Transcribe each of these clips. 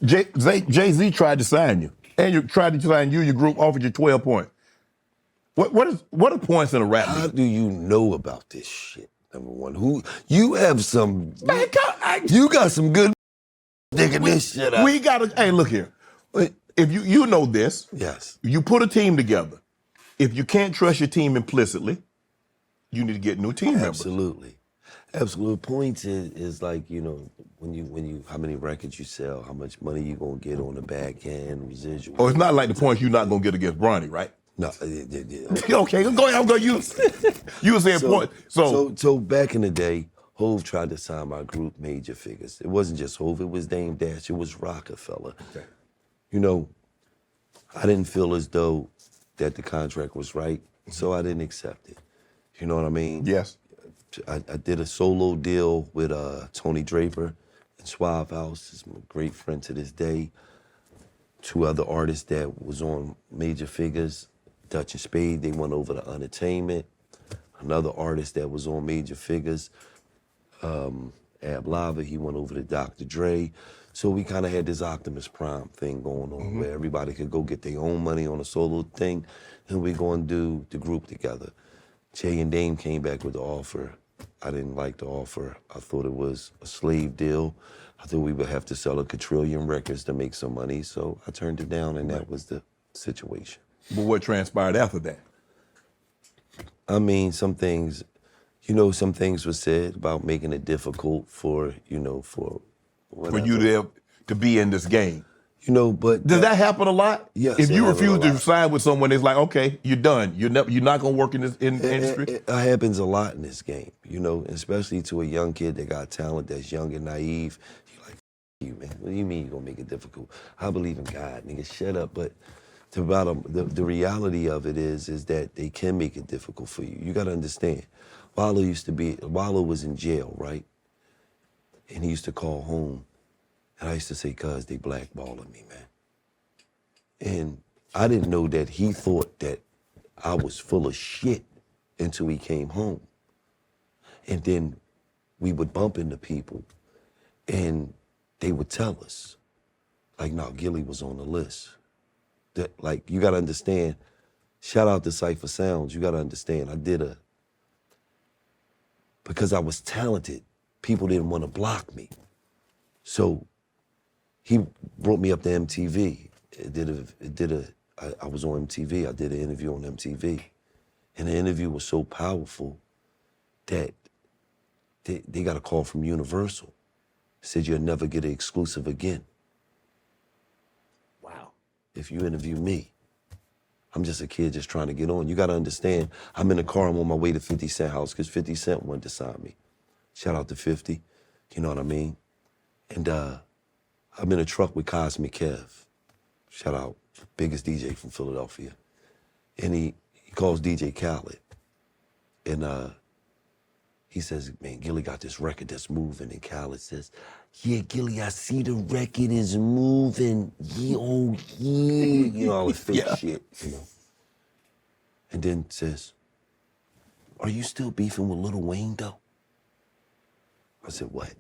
Jay-Z tried to sign you. And you tried to sign you, your group offered you 12 points. What are points in a rap league? How do you know about this shit? Number one, you have some. Man, you got some good digging this shit up. We gotta. Hey, look here. If you know this, yes, you put a team together. If you can't trust your team implicitly, you need to get new team members. Absolutely. Points is like, you know, when you how many records you sell, how much money you gonna get on the back end, residual. Oh, it's not like the points you're not gonna get against Bronny, right? No. Okay, go ahead. I'm gonna use. You were saying points. So back in the day, Hov tried to sign my group, Major Figgas. It wasn't just Hov, it was Dame Dash, it was Roc-A-Fella. Okay. You know, I didn't feel as though that the contract was right, so I didn't accept it. You know what I mean? Yes. I did a solo deal with Tony Draper and Suave House. He's my great friend to this day. 2 other artists that was on Major Figgas, Dutch and Spade, they went over to Entertainment. Another artist that was on Major Figgas, Ab Lava, he went over to Dr. Dre. So we kind of had this Optimus Prime thing going on where everybody could go get their own money on a solo thing, and we're going to do the group together. Jay and Dame came back with the offer. I didn't like the offer. I thought it was a slave deal. I thought we would have to sell a quadrillion records to make some money, so I turned it down, and that was the situation. But what transpired after that? I mean, some things were said about making it difficult for you to be in this game. You know, but does that happen a lot? Yes. If you refuse to sign with someone, it's like, okay, you're done. You're not gonna work in this industry. It happens a lot in this game, you know, especially to a young kid that got talent, that's young and naive. You're like, you man, what do you mean you're gonna make it difficult? I believe in God, nigga, shut up. But the reality of it is that they can make it difficult for you. You gotta understand. Wallow was in jail, right? And he used to call home. And I used to say, cuz they blackballing me, man. And I didn't know that he thought that I was full of shit until he came home. And then we would bump into people and they would tell us, like, no, Gillie was on the list. That, like, you gotta understand, shout out to Cypher Sounds, you gotta understand, because I was talented, people didn't wanna block me. So he brought me up to MTV. I was on MTV, I did an interview on MTV. And the interview was so powerful that they got a call from Universal. Said you'll never get an exclusive again. Wow. If you interview me. I'm just a kid just trying to get on. You gotta understand, I'm in the car, I'm on my way to 50 Cent house because 50 Cent wanted to sign me. Shout out to 50, you know what I mean? And I'm in a truck with Cosmic Kev. Shout out, biggest DJ from Philadelphia. And he calls DJ Khaled. And he says, man, Gillie got this record that's moving. And Khaled says, yeah, Gillie, I see the record is moving. Yeah, oh yeah. You know, all the fake shit, you know. And then says, are you still beefing with Lil Wayne, though? I said, what?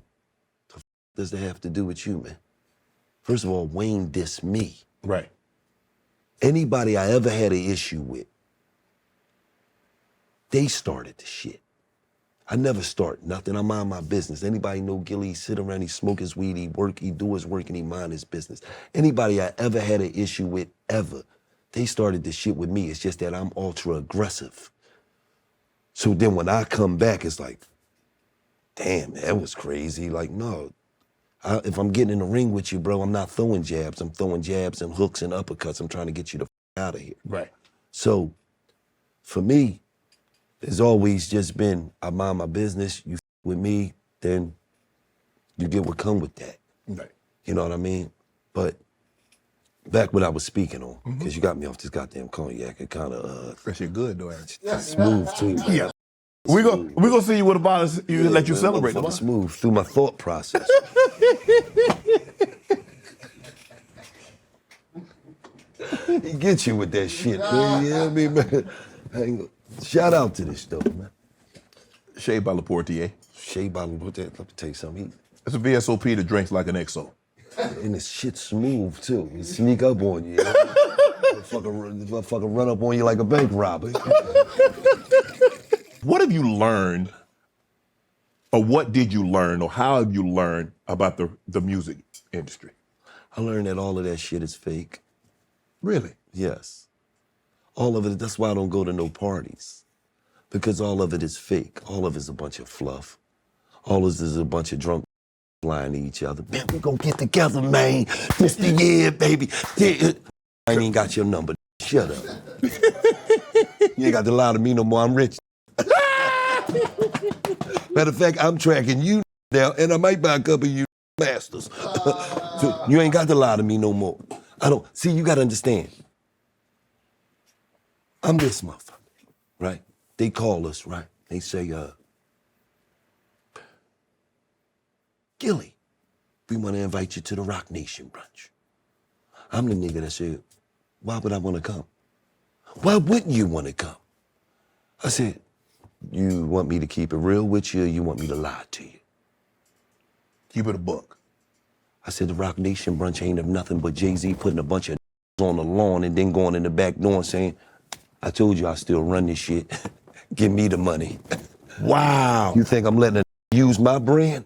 The does that have to do with you, man? First of all, Wayne dissed me. Right. Anybody I ever had an issue with, they started the shit. I never start nothing. I mind my business. Anybody know Gillie, he sit around, he smoke his weed, he work, he do his work, and he mind his business. Anybody I ever had an issue with, ever, they started the shit with me. It's just that I'm ultra aggressive. So then when I come back, it's like, damn, that was crazy. Like, no, if I'm getting in the ring with you, bro, I'm not throwing jabs. I'm throwing jabs and hooks and uppercuts. I'm trying to get you the out of here. Right. So for me, it's always just been, I mind my business, you with me, then you get what come with that. Right. You know what I mean? But back what I was speaking on, because you got me off this goddamn cognac, it kind of that shit good though, ain't it? Smooth too. Man. Yeah. We gonna see you with a bottle. Let you celebrate. Smooth through my thought process. He gets you with that shit, man. You know what I mean, man? Shout out to this though, man. Shea by Laportier. Shea by Laportier. Let me tell you something. It's a VSOP that drinks like an XO. And this shit smooth too. It sneak up on you. Motherfucker run up on you like a bank robber. What have you learned, or what did you learn, or how have you learned about the music industry? I learned that all of that shit is fake. Really? Yes. All of it, that's why I don't go to no parties. Because all of it is fake. All of it is a bunch of fluff. All of it is a bunch of drunk lying to each other. Man, we gonna get together, man. This the year, baby. I ain't even got your number. Shut up. You ain't got to lie to me no more. I'm rich. Matter of fact, I'm tracking you now, and I might buy a couple of you masters. So you ain't got to lie to me no more. I don't, see, you gotta understand. I'm this motherfucker, right? They call us, right? They say, Gillie, we wanna invite you to the Roc Nation brunch. I'm the nigga that said, why would I wanna come? Why wouldn't you wanna come? I said, you want me to keep it real with you, or you want me to lie to you? Keep it a buck. I said, the Roc Nation brunch ain't of nothing but Jay-Z putting a bunch of on the lawn and then going in the back door and saying, I told you I still run this shit. Give me the money. Wow. You think I'm letting a use my brand?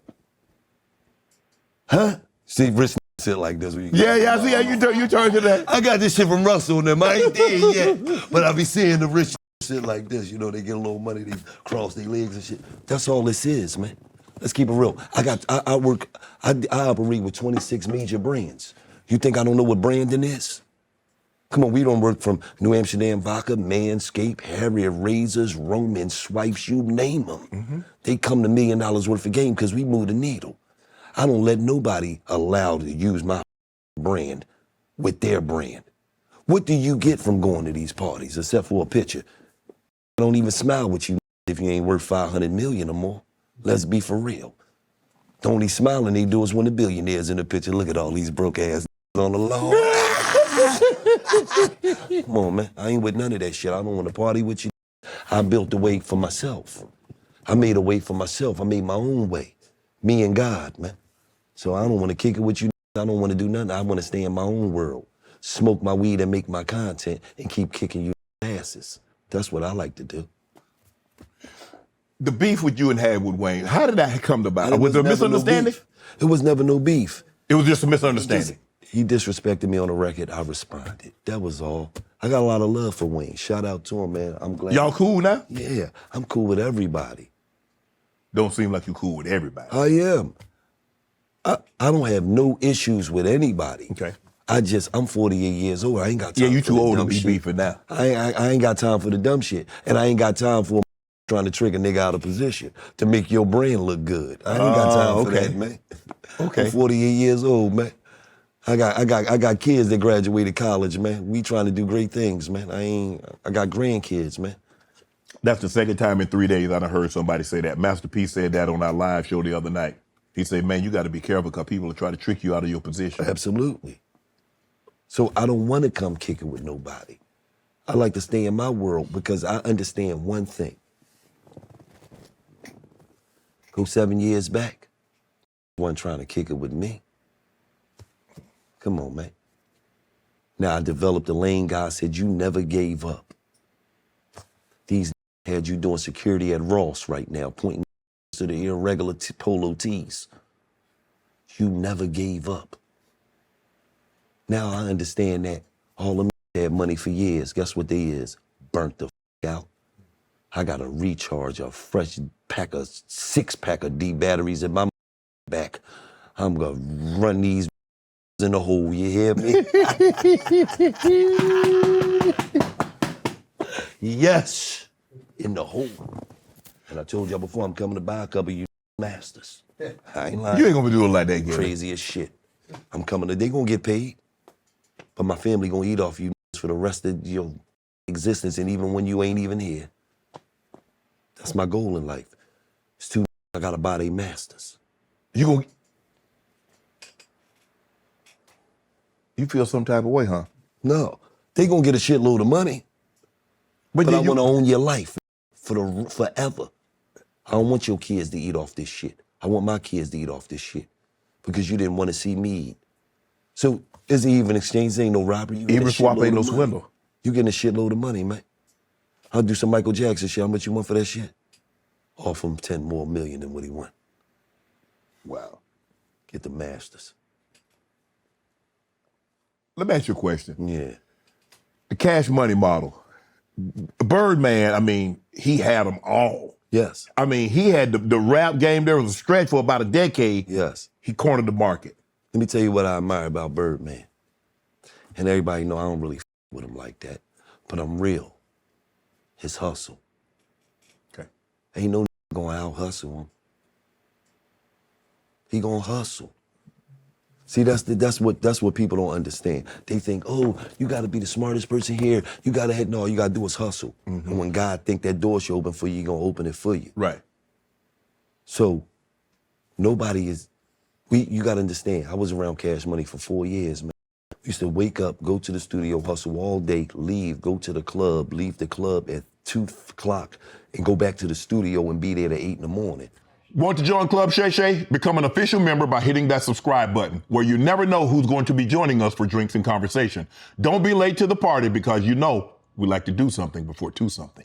Huh? See, rich shit like this. Yeah, I see how you turn to that. I got this shit from Russell and them. I ain't dead yet. But I be seeing the rich shit like this. You know, they get a little money, they cross their legs and shit. That's all this is, man. Let's keep it real. I operate with 26 major brands. You think I don't know what branding is? Come on, we don't work from New Amsterdam Vodka, Manscaped, Harrier Razors, Roman Swipes, you name them. Mm-hmm. They come to $1 million worth of game because we move the needle. I don't let nobody allow to use my brand with their brand. What do you get from going to these parties except for a picture? I don't even smile with you if you ain't worth 500 million or more. Let's be for real. The only smiling they do is when the billionaires in the picture. Look at all these broke ass on the lawn. Come on, man. I ain't with none of that shit. I don't want to party with you. I built a way for myself. I made a way for myself. I made my own way. Me and God, man. So I don't want to kick it with you. I don't want to do nothing. I want to stay in my own world. Smoke my weed and make my content and keep kicking you asses. That's what I like to do. The beef with you and had with Wayne, how did that come about? Was there a misunderstanding? It was never no beef. It was just a misunderstanding. He disrespected me on the record. I responded. That was all. I got a lot of love for Wayne. Shout out to him, man. I'm glad. Y'all cool now? Yeah, I'm cool with everybody. Don't seem like you cool with everybody. I am. I don't have no issues with anybody. Okay. I'm 48 years old. I ain't got time for the dumb shit. Yeah, you too old to be beefing now. I ain't got time for the dumb shit. And I ain't got time for trying to trick a nigga out of position to make your brand look good. I ain't got time for that, man. Okay. I'm 48 years old, man. I got kids that graduated college, man. We trying to do great things, man. I got grandkids, man. That's the second time in 3 days I done heard somebody say that. Master P said that on our live show the other night. He said, man, you got to be careful because people will try to trick you out of your position. Absolutely. So I don't want to come kicking with nobody. I like to stay in my world because I understand one thing. Go 7 years back, one trying to kick it with me. Come on, man. Now I developed a lane. God said you never gave up. These had you doing security at Ross right now, pointing to the irregular polo tees. You never gave up. Now I understand that all of them had money for years. Guess what they is? Burnt the out. I got to recharge a fresh six-pack of D batteries in my back. I'm gonna run these in the hole, you hear me? Yes, in the hole. And I told y'all before, I'm coming to buy a couple of you masters. I ain't lying. You ain't gonna do it like that, Gillie. Crazy as shit. I'm coming to, they gonna get paid, but my family gonna eat off you for the rest of your existence and even when you ain't even here. That's my goal in life. It's too I gotta buy they masters. You feel some type of way, huh? No, they gonna get a shitload of money, but I wanna own your life forever. I don't want your kids to eat off this shit. I want my kids to eat off this shit because you didn't wanna see me eat. So is it even exchange? Ain't no robbery. You getting Even a swap shitload ain't no of money. swindle. You getting a shitload of money, man. I'll do some Michael Jackson shit. How much you want for that shit? Offer him 10 more million than what he want. Wow. Get the masters. Let me ask you a question. Yeah. The Cash Money model. Birdman, I mean, he had them all. Yes. I mean, he had the rap game. There was a stretch for about a decade. Yes. He cornered the market. Let me tell you what I admire about Birdman. And everybody know I don't really with him like that. But I'm real. His hustle. Okay. Ain't no gonna out hustle him. He gonna hustle. See, that's what people don't understand. They think, oh, you gotta be the smartest person here. You gotta do is hustle. Mm-hmm. And when God think that door should open for you, he gonna open it for you. Right. So nobody is, you gotta understand, I was around Cash Money for 4 years, man. I used to wake up, go to the studio, hustle all day, leave, go to the club, leave the club at 2 o'clock and go back to the studio and be there at 8 in the morning. Want to join Club Shay Shay? Become an official member by hitting that subscribe button, where you never know who's going to be joining us for drinks and conversation. Don't be late to the party because you know we like to do something before 2 something.